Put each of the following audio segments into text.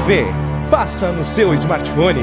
TV passa no seu smartphone.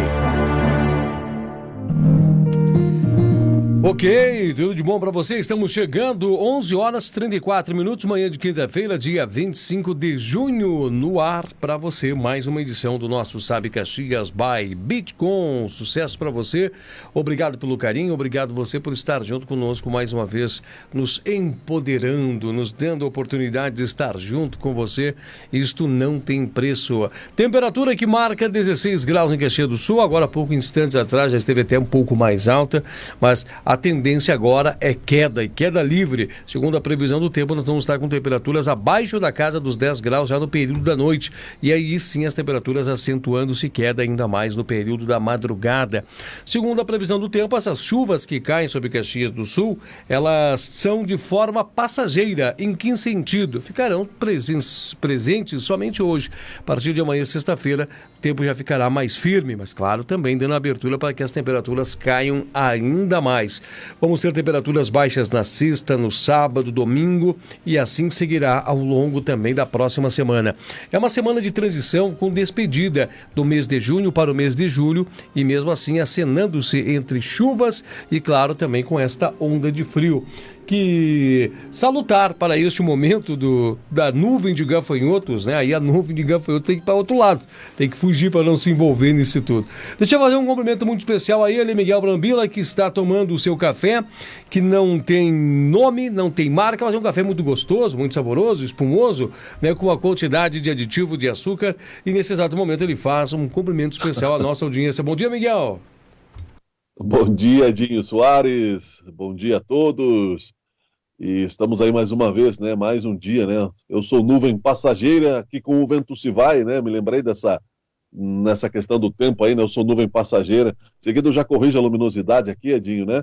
Ok, tudo de bom para você? Estamos chegando 11 horas 34 minutos, manhã de quinta-feira, dia 25 de junho, no ar para você. Mais uma edição do nosso Sabe Caxias by Bitcom. Sucesso para você. Obrigado pelo carinho, obrigado você por estar junto conosco mais uma vez, nos empoderando, nos dando a oportunidade de estar junto com você. Isto não tem preço. Temperatura que marca 16 graus em Caxias do Sul. Agora, há poucos instantes atrás, já esteve até um pouco mais alta, mas a tendência agora é queda, e queda livre. Segundo a previsão do tempo, nós vamos estar com temperaturas abaixo da casa dos 10 graus já no período da noite. E aí sim as temperaturas acentuando-se, queda ainda mais no período da madrugada. Segundo a previsão do tempo, essas chuvas que caem sobre Caxias do Sul, elas são de forma passageira. Em que sentido? Ficarão presentes somente hoje. A partir de amanhã, sexta-feira, o tempo já ficará mais firme, mas claro, também dando abertura para que as temperaturas caiam ainda mais. Vamos ter temperaturas baixas na sexta, no sábado, domingo, e assim seguirá ao longo também da próxima semana. É uma semana de transição com despedida do mês de junho para o mês de julho, e mesmo assim acenando-se entre chuvas e, claro, também com esta onda de frio. Que salutar para este momento da nuvem de gafanhotos, né? Aí a nuvem de gafanhotos tem que ir para outro lado, tem que fugir para não se envolver nisso tudo. Deixa eu fazer um cumprimento muito especial a ele, Miguel Brambila, que está tomando o seu café, que não tem nome, não tem marca, mas é um café muito gostoso, muito saboroso, espumoso, né? Com uma quantidade de aditivo de açúcar, e nesse exato momento ele faz um cumprimento especial à nossa audiência. Bom dia, Miguel. Bom dia, Edinho Soares, bom dia a todos. E estamos aí mais uma vez, né? Mais um dia, né? Eu sou nuvem passageira, aqui com o vento se vai, né? Me lembrei nessa questão do tempo aí, né? Eu sou nuvem passageira. Em seguida eu já corrijo a luminosidade aqui, Edinho, né?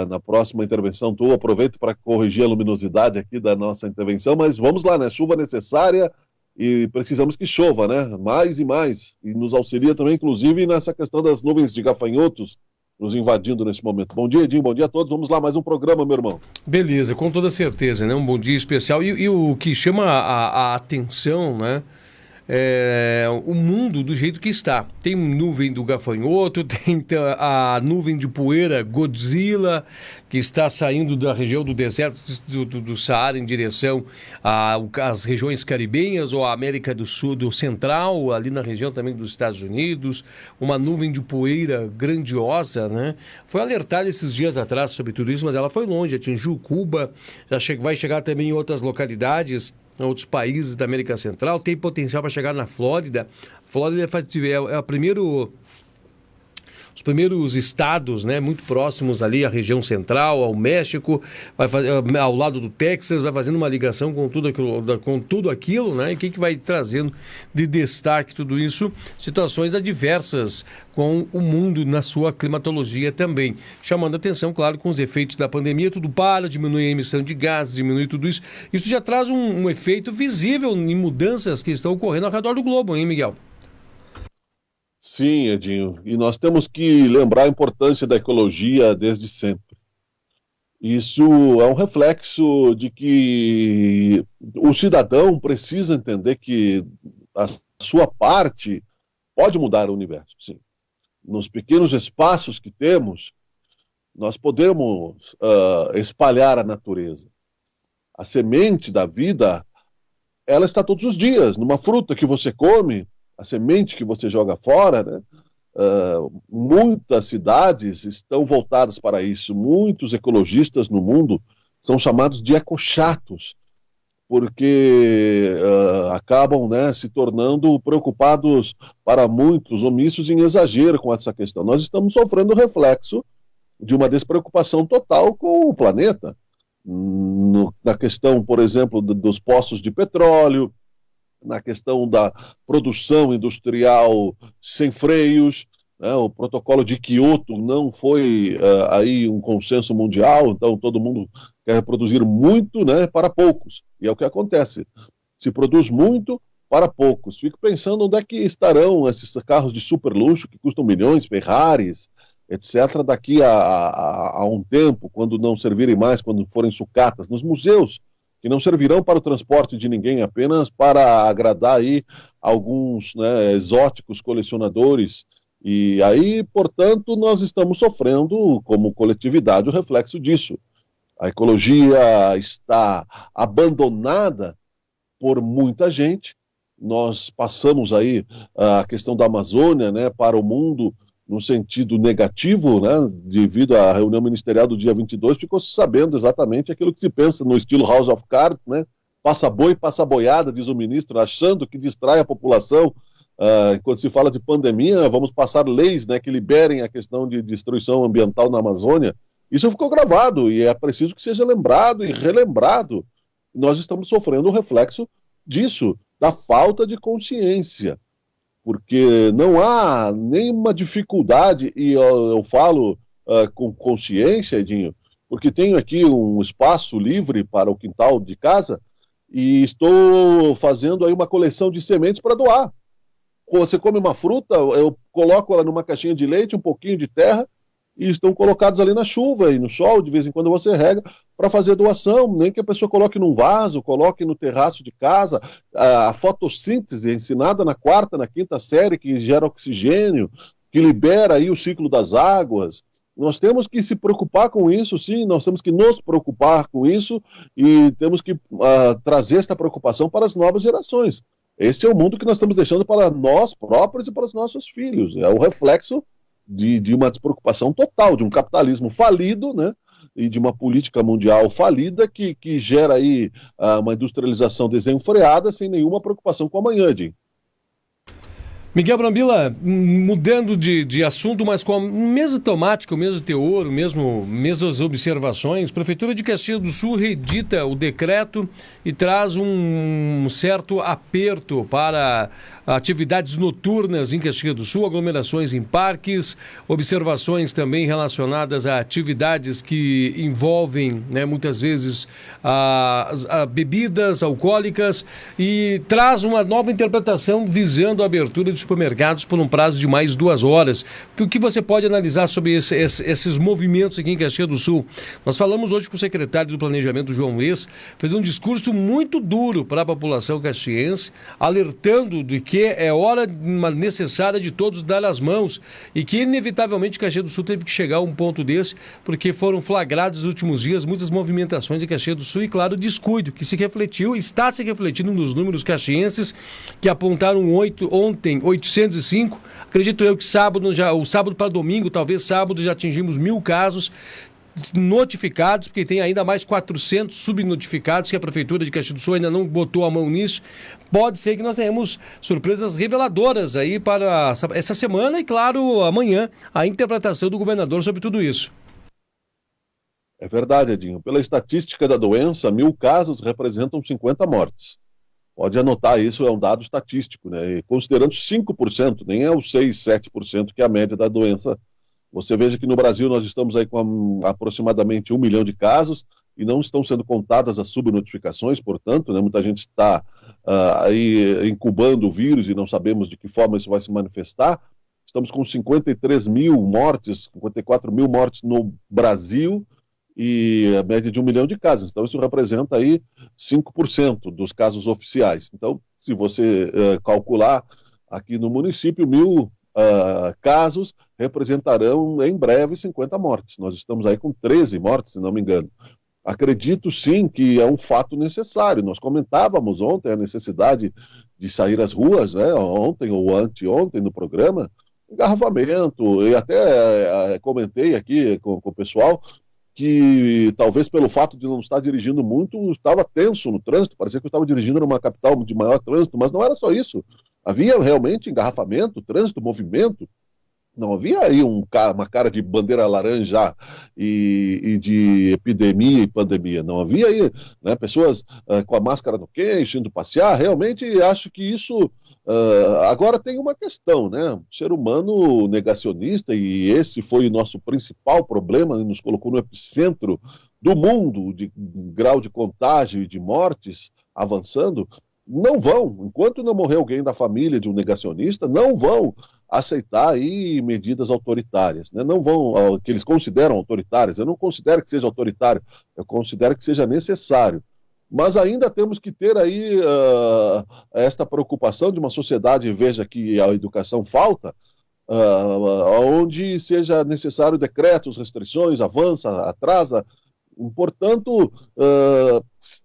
Na próxima intervenção tu aproveito para corrigir a luminosidade aqui da nossa intervenção, mas vamos lá, né? Chuva necessária e precisamos que chova, né? Mais e mais. E nos auxilia também, inclusive, nessa questão das nuvens de gafanhotos, nos invadindo nesse momento. Bom dia, Edinho, bom dia a todos. Vamos lá, mais um programa, meu irmão. Beleza, com toda certeza, né? Um bom dia especial. E o que chama a atenção, né? É o mundo do jeito que está. Tem nuvem do gafanhoto, tem a nuvem de poeira Godzilla, que está saindo da região do deserto do Saara em direção às regiões caribenhas ou à América do Sul, do Central, ali na região também dos Estados Unidos. Uma nuvem de poeira grandiosa, né? Foi alertada esses dias atrás sobre tudo isso, mas ela foi longe, atingiu Cuba, vai chegar também em outras localidades, em outros países da América Central, tem potencial para chegar na Flórida. A Flórida é os primeiros estados, né, muito próximos ali à região central, ao México, ao lado do Texas, vai fazendo uma ligação com tudo aquilo, né? E o que vai trazendo de destaque tudo isso? Situações adversas com o mundo na sua climatologia também. Chamando a atenção, claro, com os efeitos da pandemia, tudo para, diminui a emissão de gases, diminui tudo isso. Isso já traz um efeito visível em mudanças que estão ocorrendo ao redor do globo, hein, Miguel? Sim, Edinho, e nós temos que lembrar a importância da ecologia desde sempre. Isso é um reflexo de que o cidadão precisa entender que a sua parte pode mudar o universo, sim. Nos pequenos espaços que temos, nós podemos espalhar a natureza. A semente da vida, ela está todos os dias, numa fruta que você come, a semente que você joga fora, né? Muitas cidades estão voltadas para isso. Muitos ecologistas no mundo são chamados de ecochatos, porque acabam, né, se tornando preocupados para muitos, omissos em exagero com essa questão. Nós estamos sofrendo o reflexo de uma despreocupação total com o planeta. Na questão, por exemplo, dos poços de petróleo, na questão da produção industrial sem freios, né? O protocolo de Kyoto não foi aí um consenso mundial, então todo mundo quer produzir muito, né, para poucos, e é o que acontece, se produz muito para poucos. Fico pensando onde é que estarão esses carros de super luxo que custam milhões, Ferraris, etc., daqui a um tempo, quando não servirem mais, quando forem sucatas, nos museus que não servirão para o transporte de ninguém, apenas para agradar aí alguns, né, exóticos colecionadores. E aí, portanto, nós estamos sofrendo, como coletividade, o reflexo disso. A ecologia está abandonada por muita gente. Nós passamos aí a questão da Amazônia, né, para o mundo no sentido negativo, né, devido à reunião ministerial do dia 22, ficou sabendo exatamente aquilo que se pensa no estilo House of Cards, né, passa boi, passa boiada, diz o ministro, achando que distrai a população. Quando se fala de pandemia, vamos passar leis, né, que liberem a questão de destruição ambiental na Amazônia. Isso ficou gravado e é preciso que seja lembrado e relembrado. Nós estamos sofrendo o reflexo disso, da falta de consciência, porque não há nenhuma dificuldade, e eu falo com consciência, Edinho, porque tenho aqui um espaço livre para o quintal de casa e estou fazendo aí uma coleção de sementes para doar. Você come uma fruta, eu coloco ela numa caixinha de leite, um pouquinho de terra, e estão colocados ali na chuva e no sol, de vez em quando você rega, para fazer doação, nem que a pessoa coloque num vaso, coloque no terraço de casa, a fotossíntese ensinada na 4ª, na 5ª série, que gera oxigênio, que libera aí o ciclo das águas. Nós temos que se preocupar com isso, sim, nós temos que nos preocupar com isso e temos que trazer esta preocupação para as novas gerações. Este é o mundo que nós estamos deixando para nós próprios e para os nossos filhos. É o reflexo de uma despreocupação total, de um capitalismo falido, né, e de uma política mundial falida que gera aí uma industrialização desenfreada sem nenhuma preocupação com o amanhã, Jim. Miguel Brambila, mudando de assunto, mas com a mesma temática, o mesmo teor, mesmas observações, a Prefeitura de Caxias do Sul reedita o decreto e traz um certo aperto para atividades noturnas em Caxias do Sul, aglomerações em parques, observações também relacionadas a atividades que envolvem, né, muitas vezes bebidas alcoólicas, e traz uma nova interpretação visando a abertura de supermercados por um prazo de mais 2 horas. O que você pode analisar sobre esses movimentos aqui em Caxias do Sul? Nós falamos hoje com o secretário do Planejamento, João Wes, fez um discurso muito duro para a população caxiense, alertando de que é hora necessária de todos dar as mãos e que inevitavelmente Caxias do Sul teve que chegar a um ponto desse, porque foram flagrados nos últimos dias muitas movimentações em Caxias do Sul e, claro, descuido, que está se refletindo nos números caxienses, que apontaram ontem 805, acredito eu que o sábado para domingo, talvez sábado, já atingimos 1.000 casos notificados, porque tem ainda mais 400 subnotificados que a Prefeitura de Caxias do Sul ainda não botou a mão nisso. Pode ser que nós tenhamos surpresas reveladoras aí para essa semana e, claro, amanhã, a interpretação do governador sobre tudo isso. É verdade, Edinho. Pela estatística da doença, 1.000 casos representam 50 mortes. Pode anotar, isso é um dado estatístico, né? E considerando 5%, nem é os 6, 7% que é a média da doença. Você veja que no Brasil nós estamos aí com aproximadamente 1 milhão de casos e não estão sendo contadas as subnotificações, portanto, né, muita gente está aí incubando o vírus e não sabemos de que forma isso vai se manifestar. Estamos com 53 mil mortes, 54 mil mortes no Brasil e a média de 1 milhão de casos. Então isso representa aí 5% dos casos oficiais. Então, se você calcular aqui no município, 1.000 casos representarão em breve 50 mortes. Nós estamos aí com 13 mortes, se não me engano. Acredito sim que é um fato necessário. Nós comentávamos ontem a necessidade de sair às ruas, né? Ontem ou anteontem no programa, engarrafamento, e até comentei aqui com o pessoal que talvez pelo fato de não estar dirigindo muito, estava tenso no trânsito, parecia que eu estava dirigindo numa capital de maior trânsito, mas não era só isso. Havia realmente engarrafamento, trânsito, movimento. Não havia aí uma cara de bandeira laranja e de epidemia e pandemia. Não havia aí, né, pessoas com a máscara no queixo, indo passear. Realmente acho que isso... agora tem uma questão, né? O ser humano negacionista, e esse foi o nosso principal problema, nos colocou no epicentro do mundo, de grau de contágio e de mortes avançando. Não vão, enquanto não morrer alguém da família de um negacionista, não vão aceitar aí medidas autoritárias, né? Não vão, que eles consideram autoritárias. Eu não considero que seja autoritário, eu considero que seja necessário. mas ainda temos que ter aí esta preocupação de uma sociedade, veja que a educação falta, onde seja necessário decretos, restrições, avança, atrasa. Portanto,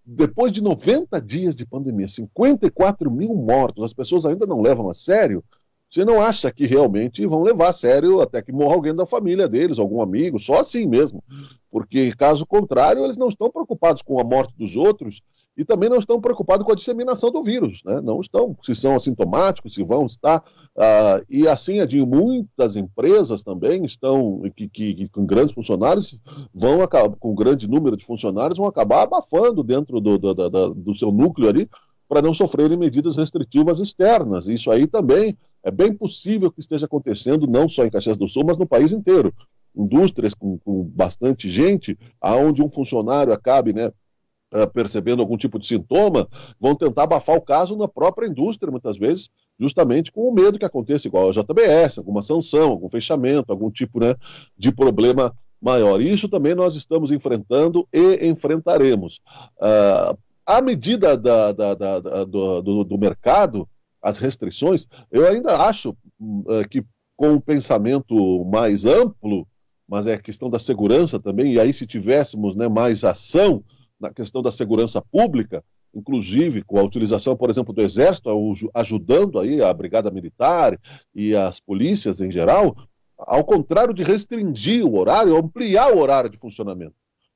depois de 90 dias de pandemia, 54 mil mortos, as pessoas ainda não levam a sério. Você não acha que realmente vão levar a sério até que morra alguém da família deles, algum amigo, só assim mesmo. Porque, caso contrário, eles não estão preocupados com a morte dos outros e também não estão preocupados com a disseminação do vírus, né? Não estão, se são assintomáticos, se vão estar. E assim, de muitas empresas também estão, que com grandes funcionários, vão acabar, com grande número de funcionários, vão acabar abafando dentro do seu núcleo ali, para não sofrerem medidas restritivas externas. Isso aí também é bem possível que esteja acontecendo, não só em Caxias do Sul, mas no país inteiro. Indústrias com bastante gente, aonde um funcionário acabe, né, percebendo algum tipo de sintoma, vão tentar abafar o caso na própria indústria, muitas vezes, justamente com o medo que aconteça igual ao JBS, alguma sanção, algum fechamento, algum tipo, né, de problema maior. Isso também nós estamos enfrentando e enfrentaremos. À medida do mercado, as restrições, eu ainda acho que com um pensamento mais amplo, mas é a questão da segurança também, e aí se tivéssemos, né, mais ação na questão da segurança pública, inclusive com a utilização, por exemplo, do Exército, ajudando aí a Brigada Militar e as polícias em geral, ao contrário de restringir o horário, ampliar o horário de funcionamento.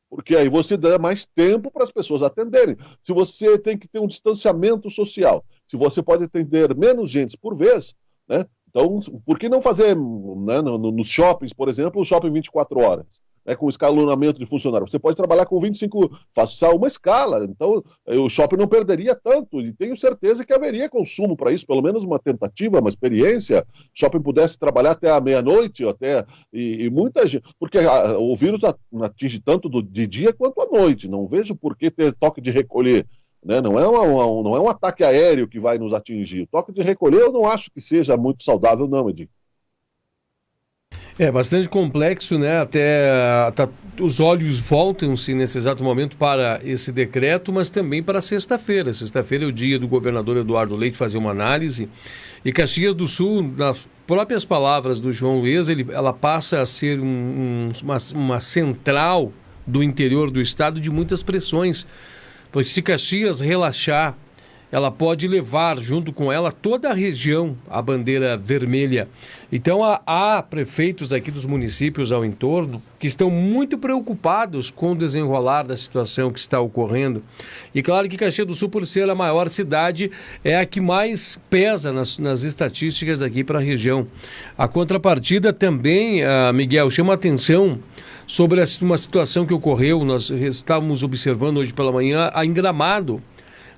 Porque aí você dá mais tempo para as pessoas atenderem. Se você tem que ter um distanciamento social, se você pode atender menos gente por vez, né? Então, por que não fazer, né, nos shoppings, por exemplo, o shopping 24 horas, né, com escalonamento de funcionários? Você pode trabalhar com 25, faça uma escala, então o shopping não perderia tanto, e tenho certeza que haveria consumo para isso, pelo menos uma tentativa, uma experiência, o shopping pudesse trabalhar até a meia-noite, e muita gente, porque o vírus atinge tanto de dia quanto à noite, não vejo por que ter toque de recolher. Né? Não é um ataque aéreo que vai nos atingir. O toque de recolher eu não acho que seja muito saudável, não, Edinho. É bastante complexo, né? Até os olhos voltam-se nesse exato momento para esse decreto, mas também para sexta-feira. Sexta-feira é o dia do governador Eduardo Leite fazer uma análise. E Caxias do Sul, nas próprias palavras do João Luiz, ela passa a ser uma central do interior do estado de muitas pressões. Pois se Caxias relaxar, ela pode levar junto com ela toda a região à bandeira vermelha. Então há prefeitos aqui dos municípios ao entorno que estão muito preocupados com o desenrolar da situação que está ocorrendo. E claro que Caxias do Sul, por ser a maior cidade, é a que mais pesa nas estatísticas aqui para a região. A contrapartida também, Miguel, chama a atenção sobre uma situação que ocorreu, nós estávamos observando hoje pela manhã, em Gramado.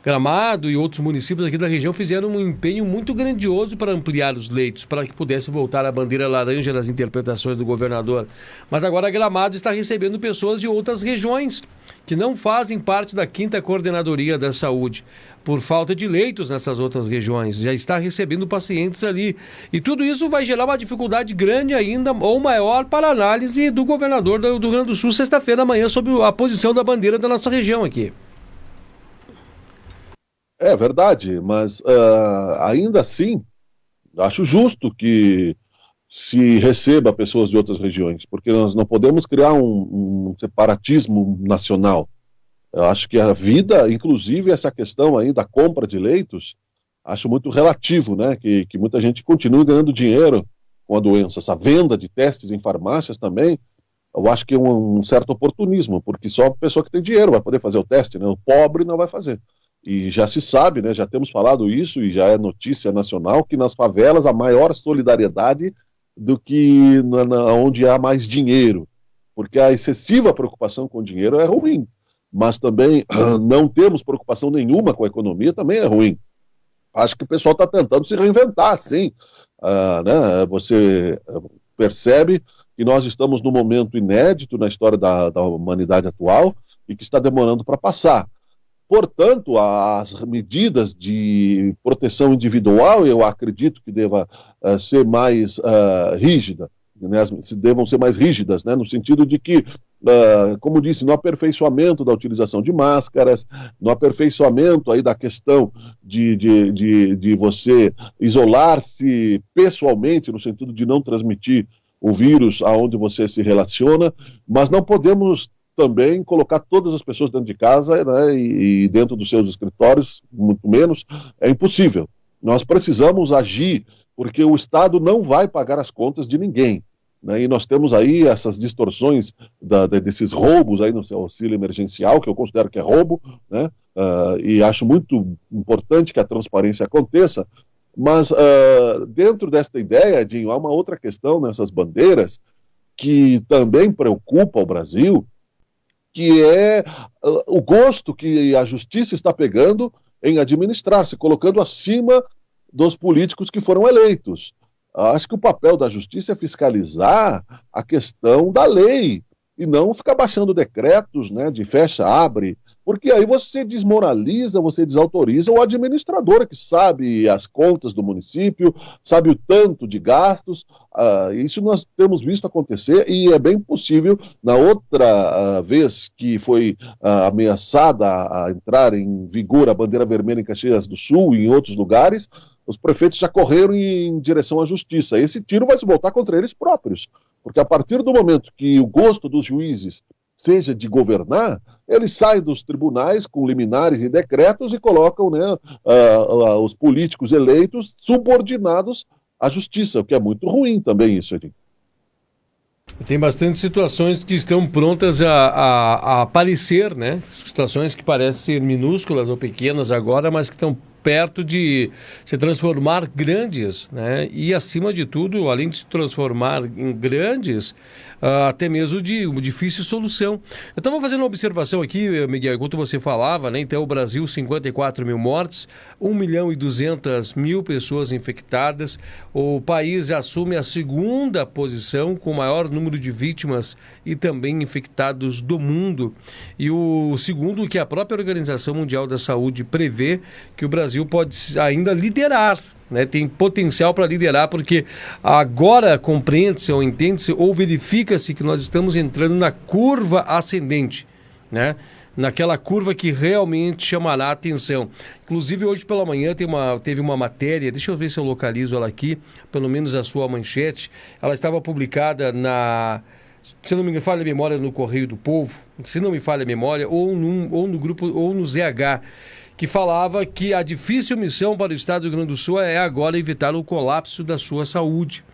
Gramado e outros municípios aqui da região fizeram um empenho muito grandioso para ampliar os leitos, para que pudesse voltar a bandeira laranja nas interpretações do governador. Mas agora Gramado está recebendo pessoas de outras regiões, que não fazem parte da 5ª Coordenadoria da Saúde, por falta de leitos nessas outras regiões. Já está recebendo pacientes ali. E tudo isso vai gerar uma dificuldade grande ainda, ou maior, para a análise do governador do Rio Grande do Sul, sexta-feira amanhã, sobre a posição da bandeira da nossa região aqui. É verdade, mas ainda assim, acho justo que se receba pessoas de outras regiões, porque nós não podemos criar um separatismo nacional. Eu acho que a vida, inclusive essa questão aí da compra de leitos, acho muito relativo, né? Que muita gente continue ganhando dinheiro com a doença. Essa venda de testes em farmácias também, eu acho que é um certo oportunismo, porque só a pessoa que tem dinheiro vai poder fazer o teste, né? O pobre não vai fazer. E já se sabe, né? Já temos falado isso e já é notícia nacional que nas favelas há maior solidariedade do que onde há mais dinheiro, porque a excessiva preocupação com o dinheiro é ruim. Mas também não temos preocupação nenhuma com a economia também é ruim. Acho que o pessoal está tentando se reinventar, sim. Né? Você percebe que nós estamos num momento inédito na história da humanidade atual e que está demorando para passar. Portanto, as medidas de proteção individual, eu acredito que deva ser mais rígida, né? Devam ser mais rígidas, né? No sentido de que como disse, no aperfeiçoamento da utilização de máscaras, no aperfeiçoamento aí da questão de você isolar-se pessoalmente, no sentido de não transmitir o vírus aonde você se relaciona, mas não podemos também colocar todas as pessoas dentro de casa, né, e dentro dos seus escritórios, muito menos, é impossível. Nós precisamos agir, porque o Estado não vai pagar as contas de ninguém, né, e nós temos aí essas distorções desses roubos aí no auxílio emergencial, que eu considero que é roubo, né, e acho muito importante que a transparência aconteça, mas dentro desta ideia, Edinho, há uma outra questão nessas bandeiras que também preocupa o Brasil, que é o gosto que a justiça está pegando em administrar-se, colocando acima dos políticos que foram eleitos. Acho que o papel da justiça é fiscalizar a questão da lei e não ficar baixando decretos, né, de fecha, abre, porque aí você desmoraliza, você desautoriza o administrador que sabe as contas do município, sabe o tanto de gastos. Isso nós temos visto acontecer e é bem possível, na outra vez que foi ameaçada a entrar em vigor a bandeira vermelha em Caxias do Sul e em outros lugares, os prefeitos já correram em direção à justiça. Esse tiro vai se voltar contra eles próprios, porque a partir do momento que o gosto dos juízes seja de governar, eles saem dos tribunais com liminares e decretos e colocam, né, os políticos eleitos subordinados à justiça, o que é muito ruim também isso aqui. Tem bastante situações que estão prontas a aparecer, né? Situações que parecem ser minúsculas ou pequenas agora, mas que estão perto de se transformar grandes, né? E, acima de tudo, além de se transformar em grandes, até mesmo de uma difícil solução. Eu estava fazendo uma observação aqui, Miguel, enquanto você falava, né? Então, o Brasil, 54 mil mortes, 1.200.000 pessoas infectadas. O país assume a segunda posição com o maior número de vítimas e também infectados do mundo. E o segundo, que a própria Organização Mundial da Saúde prevê que o Brasil pode ainda liderar, né? Tem potencial para liderar, porque agora compreende-se ou entende-se ou verifica-se que nós estamos entrando na curva ascendente, né? Naquela curva que realmente chamará a atenção. Inclusive, hoje pela manhã teve uma matéria, deixa eu ver se eu localizo ela aqui, pelo menos a sua manchete. Ela estava publicada se não me falha a memória, no Correio do Povo, se não me falha a memória, ou no grupo, ou no ZH, que falava que a difícil missão para o Estado do Rio Grande do Sul é agora evitar o colapso da sua saúde.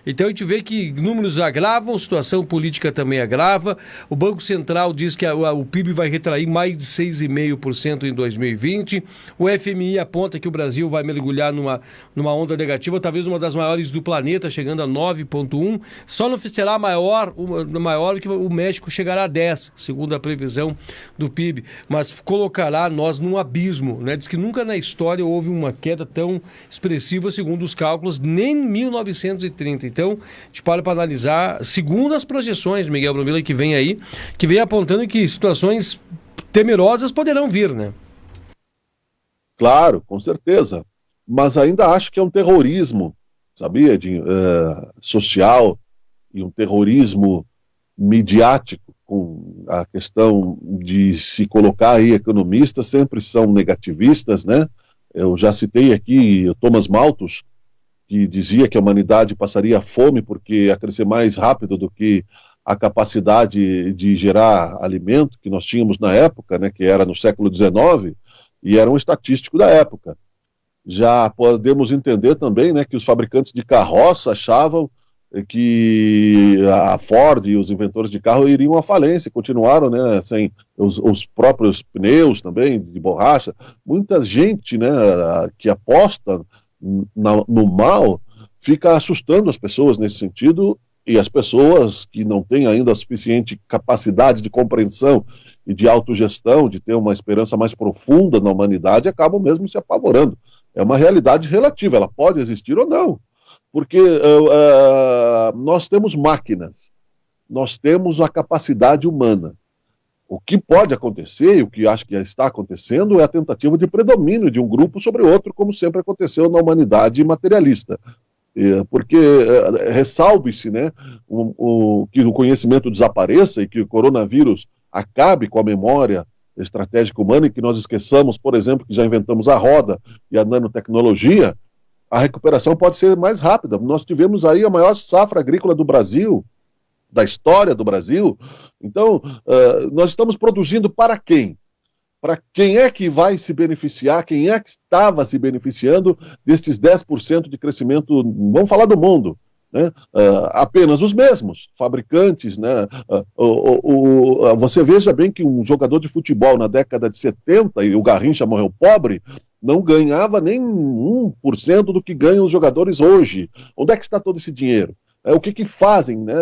Então a gente vê que números agravam, a situação política também agrava. O Banco Central diz que o PIB vai retrair mais de 6,5% em 2020. O FMI aponta que o Brasil vai mergulhar numa onda negativa, talvez uma das maiores do planeta, chegando a 9,1%. Só não será maior que o México chegará a 10%, segundo a previsão do PIB. Mas colocará nós num abismo, né? Diz que nunca na história houve uma queda tão expressiva, segundo os cálculos, nem em 1930. Então, a gente para analisar, segundo as projeções, Miguel Brumila, que vem aí, que vem apontando que situações temerosas poderão vir, né? Claro, com certeza. Mas ainda acho que é um terrorismo, sabia, Edinho? Social e um terrorismo midiático, com a questão de se colocar aí economistas, sempre são negativistas, né? Eu já citei aqui o Thomas Malthus, que dizia que a humanidade passaria fome porque ia crescer mais rápido do que a capacidade de gerar alimento que nós tínhamos na época, né, que era no século XIX, e era um estatístico da época. Já podemos entender também, né, que os fabricantes de carroça achavam que a Ford e os inventores de carro iriam à falência, continuaram, né, sem os próprios pneus também, de borracha. Muita gente, né, que aposta no mal, fica assustando as pessoas nesse sentido, e as pessoas que não têm ainda a suficiente capacidade de compreensão e de autogestão, de ter uma esperança mais profunda na humanidade, acabam mesmo se apavorando. É uma realidade relativa, ela pode existir ou não, porque nós temos máquinas, nós temos a capacidade humana. O que pode acontecer, e o que acho que já está acontecendo, é a tentativa de predomínio de um grupo sobre outro, como sempre aconteceu na humanidade materialista. porque ressalve-se, né, que o conhecimento desapareça e que o coronavírus acabe com a memória estratégica humana e que nós esqueçamos, por exemplo, que já inventamos a roda e a nanotecnologia, a recuperação pode ser mais rápida. Nós tivemos aí a maior safra agrícola do Brasil, da história do Brasil. Então, nós estamos produzindo para quem? Para quem é que vai se beneficiar, quem é que estava se beneficiando destes 10% de crescimento, vamos falar do mundo, né? Apenas os mesmos fabricantes, né? Você veja bem que um jogador de futebol na década de 70, e o Garrincha morreu pobre, não ganhava nem 1% do que ganham os jogadores hoje. Onde é que está todo esse dinheiro? O que fazem, né,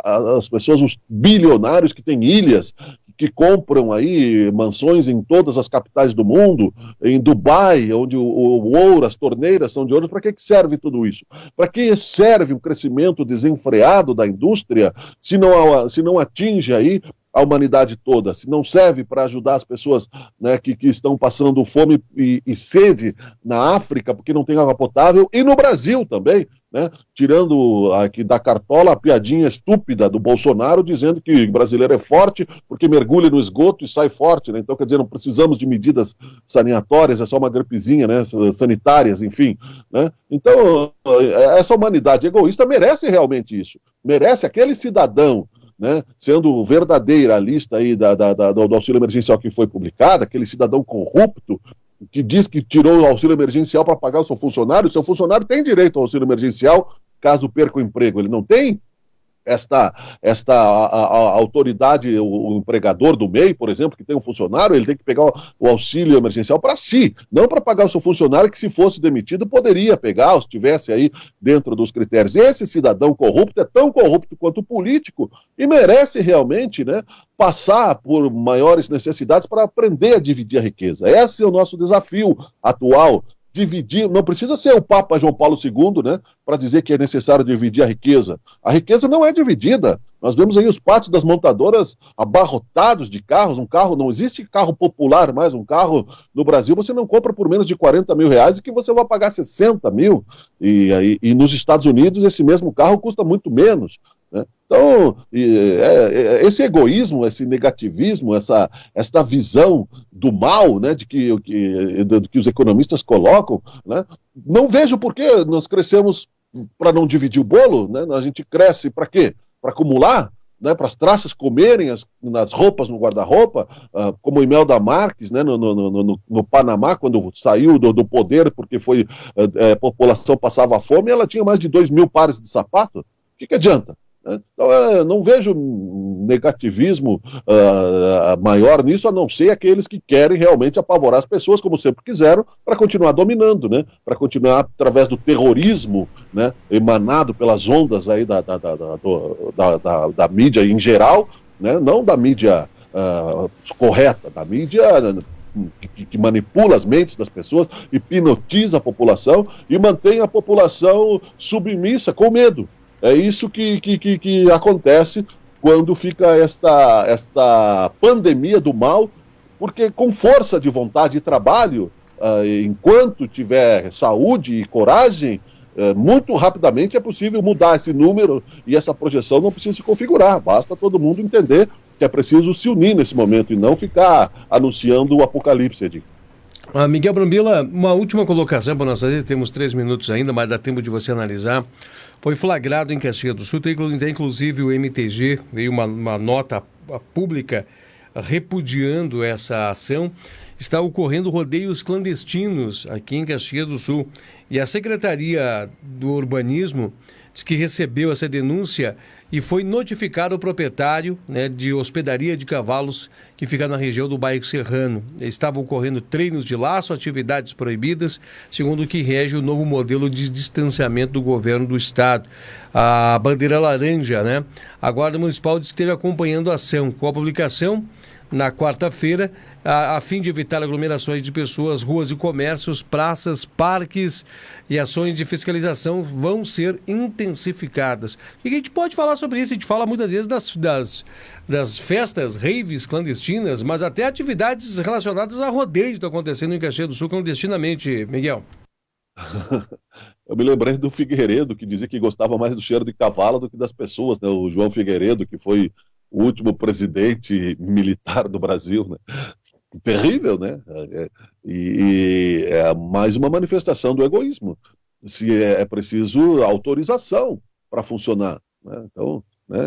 as pessoas, os bilionários que têm ilhas, que compram aí mansões em todas as capitais do mundo, em Dubai, onde o ouro, as torneiras são de ouro. Para que serve tudo isso? Para que serve um crescimento desenfreado da indústria se não atinge aí a humanidade toda, se não serve para ajudar as pessoas, né, que estão passando fome e sede na África, porque não tem água potável, e no Brasil também, né, tirando aqui da cartola a piadinha estúpida do Bolsonaro, dizendo que o brasileiro é forte porque mergulha no esgoto e sai forte, né? Então, quer dizer, não precisamos de medidas sanitárias, é só uma gripezinha, né, sanitárias, enfim, né? Então, essa humanidade egoísta merece realmente isso, merece aquele cidadão, né, sendo verdadeira a lista aí do auxílio emergencial que foi publicada, aquele cidadão corrupto que diz que tirou o auxílio emergencial para pagar o seu funcionário tem direito ao auxílio emergencial caso perca o emprego. Ele não tem a autoridade, o empregador do MEI, por exemplo, que tem um funcionário, ele tem que pegar o auxílio emergencial para si, não para pagar o seu funcionário, que se fosse demitido poderia pegar, ou se estivesse aí dentro dos critérios. Esse cidadão corrupto é tão corrupto quanto o político e merece realmente, né, passar por maiores necessidades para aprender a dividir a riqueza. Esse é o nosso desafio atual. Dividir, não precisa ser o Papa João Paulo II, né, para dizer que é necessário dividir a riqueza. A riqueza não é dividida. Nós vemos aí os pátios das montadoras abarrotados de carros. Um carro, não existe carro popular mais. Um carro no Brasil você não compra por menos de 40 mil reais e que você vai pagar 60 mil. E nos Estados Unidos esse mesmo carro custa muito menos, né? Então, esse egoísmo, esse negativismo, essa visão do mal, né, de que os economistas colocam, né, não vejo por que nós crescemos para não dividir o bolo, né? A gente cresce para quê? Para acumular, né, para as traças comerem nas roupas, no guarda-roupa, como o Imelda Marques, né, no Panamá, quando saiu do poder porque a população passava fome, ela tinha mais de 2 mil pares de sapato. O que adianta? Então, não vejo negativismo maior nisso, a não ser aqueles que querem realmente apavorar as pessoas, como sempre quiseram, para continuar dominando, né? Para continuar através do terrorismo, né, emanado pelas ondas aí da mídia em geral, né? Não da mídia correta, da mídia que manipula as mentes das pessoas, hipnotiza a população e mantém a população submissa, com medo. É isso que acontece quando fica esta pandemia do mal, porque com força de vontade e trabalho, enquanto tiver saúde e coragem, muito rapidamente é possível mudar esse número e essa projeção não precisa se configurar, basta todo mundo entender que é preciso se unir nesse momento e não ficar anunciando o apocalipse, Edinho. Miguel Brambila, uma última colocação para nós fazer, temos 3 minutos ainda, mas dá tempo de você analisar. Foi flagrado em Caxias do Sul, tem inclusive o MTG, veio uma nota pública repudiando essa ação. Está ocorrendo rodeios clandestinos aqui em Caxias do Sul. E a Secretaria do Urbanismo diz que recebeu essa denúncia e foi notificado o proprietário, né, de hospedaria de cavalos que fica na região do Bairro Serrano. Estavam ocorrendo treinos de laço, atividades proibidas, segundo o que rege o novo modelo de distanciamento do governo do estado. A bandeira laranja, né? A Guarda Municipal diz que esteve acompanhando a ação. Com a publicação, na quarta-feira, a fim de evitar aglomerações de pessoas, ruas e comércios, praças, parques e ações de fiscalização vão ser intensificadas. O que a gente pode falar sobre isso? A gente fala muitas vezes das festas, raves clandestinas, mas até atividades relacionadas a rodeio estão acontecendo em Caxias do Sul clandestinamente, Miguel. Eu me lembrei do Figueiredo, que dizia que gostava mais do cheiro de cavalo do que das pessoas, né? O João Figueiredo, que foi o último presidente militar do Brasil, né? Terrível, né? E é mais uma manifestação do egoísmo. Se é preciso autorização para funcionar, né? Então, né?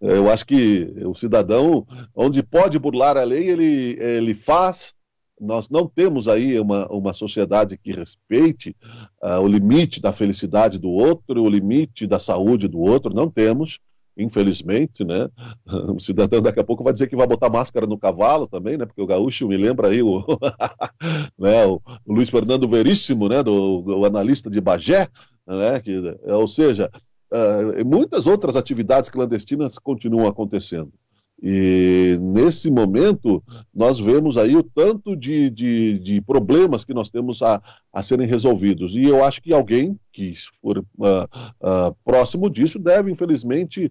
Eu acho que o cidadão, onde pode burlar a lei, ele faz. Nós não temos aí uma sociedade que respeite o limite da felicidade do outro, o limite da saúde do outro, não temos, infelizmente, né? O cidadão daqui a pouco vai dizer que vai botar máscara no cavalo também, né? Porque o gaúcho me lembra aí né? o Luiz Fernando Veríssimo, né? O analista de Bagé, né? Ou seja, muitas outras atividades clandestinas continuam acontecendo. E nesse momento nós vemos aí o tanto de problemas que nós temos a serem resolvidos. E eu acho que alguém que for próximo disso deve, infelizmente,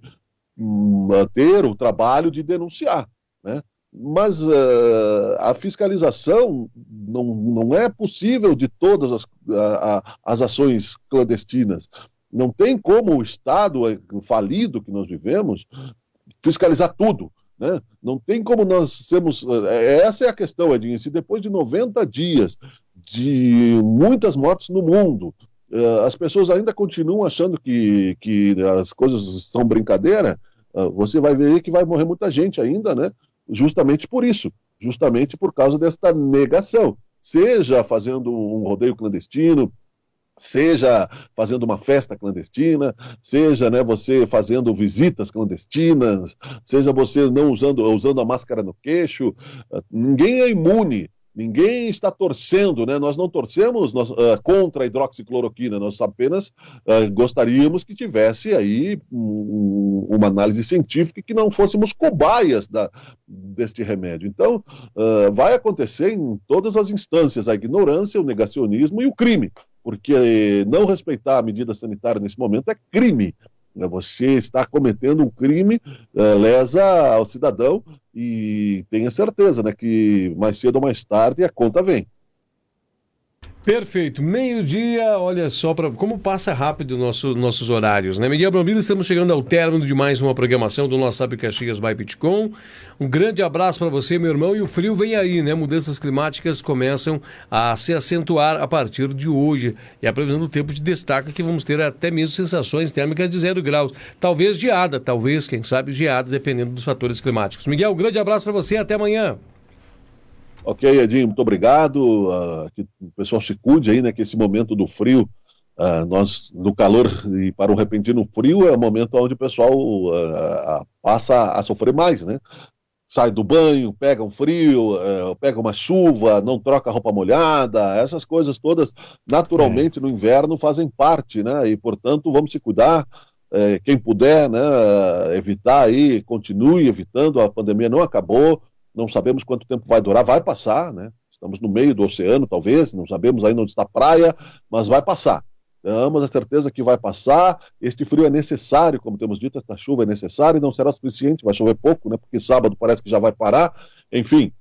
ter o trabalho de denunciar, né? Mas a fiscalização não é possível de todas as ações clandestinas. Não tem como o Estado falido que nós vivemos fiscalizar tudo, né? Não tem como nós sermos... Essa é a questão, Edinho. Se depois de 90 dias de muitas mortes no mundo, as pessoas ainda continuam achando que as coisas são brincadeira, você vai ver que vai morrer muita gente ainda, né? Justamente por isso, justamente por causa desta negação. Seja fazendo um rodeio clandestino, seja fazendo uma festa clandestina, seja, né, você fazendo visitas clandestinas, seja você não usando a máscara no queixo, ninguém é imune, ninguém está torcendo, né? Nós não torcemos contra a hidroxicloroquina, nós apenas gostaríamos que tivesse aí uma análise científica e que não fôssemos cobaias deste remédio. Então, vai acontecer em todas as instâncias a ignorância, o negacionismo e o crime, porque não respeitar a medida sanitária nesse momento é crime. Você está cometendo um crime, lesa ao cidadão, e tenha certeza, né, que mais cedo ou mais tarde a conta vem. Perfeito. Meio-dia, olha só como passa rápido nossos horários, né? Miguel Brambila, estamos chegando ao término de mais uma programação do nosso Sabe Caxias by Bitcom. Um grande abraço para você, meu irmão. E o frio vem aí, né? Mudanças climáticas começam a se acentuar a partir de hoje. E a previsão do tempo destaca que vamos ter até mesmo sensações térmicas de 0 graus. Talvez geada, quem sabe geada, dependendo dos fatores climáticos. Miguel, um grande abraço para você, até amanhã. Ok, Edinho, muito obrigado. Que o pessoal se cuide aí, né? Que esse momento do frio, nós, do calor e para um repentino frio, é o momento onde o pessoal passa a sofrer mais, né? Sai do banho, pega um frio, pega uma chuva, não troca roupa molhada, essas coisas todas, naturalmente, no inverno fazem parte, né? E, portanto, vamos se cuidar. Quem puder, né? Evitar aí, continue evitando, a pandemia não acabou. Não sabemos quanto tempo vai durar, vai passar, né? Estamos no meio do oceano, talvez, não sabemos ainda onde está a praia, mas vai passar. Temos a certeza que vai passar. Este frio é necessário, como temos dito, esta chuva é necessária e não será suficiente, vai chover pouco, né? Porque sábado parece que já vai parar. Enfim,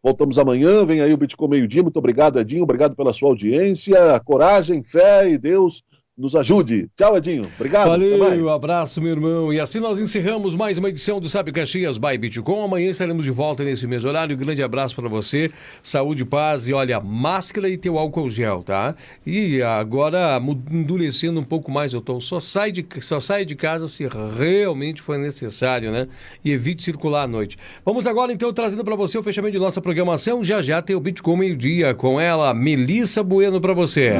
voltamos amanhã, vem aí o Bitcom meio-dia. Muito obrigado, Edinho, obrigado pela sua audiência, coragem, fé e Deus nos ajude. Tchau, Edinho. Obrigado. Valeu, abraço, meu irmão. E assim nós encerramos mais uma edição do Sabe Caxias by Bitcom. Amanhã estaremos de volta nesse mesmo horário. Grande abraço para você. Saúde, paz e olha, máscara e teu álcool gel, tá? E agora, endurecendo um pouco mais, só sai de casa se realmente for necessário, né? E evite circular à noite. Vamos agora, então, trazendo para você o fechamento de nossa programação. Já tem o Bitcom meio-dia com ela, Melissa Bueno, para você.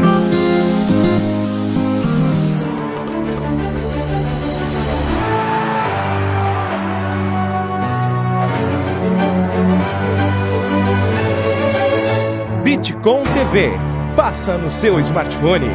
Bitcom TV. Passa no seu smartphone.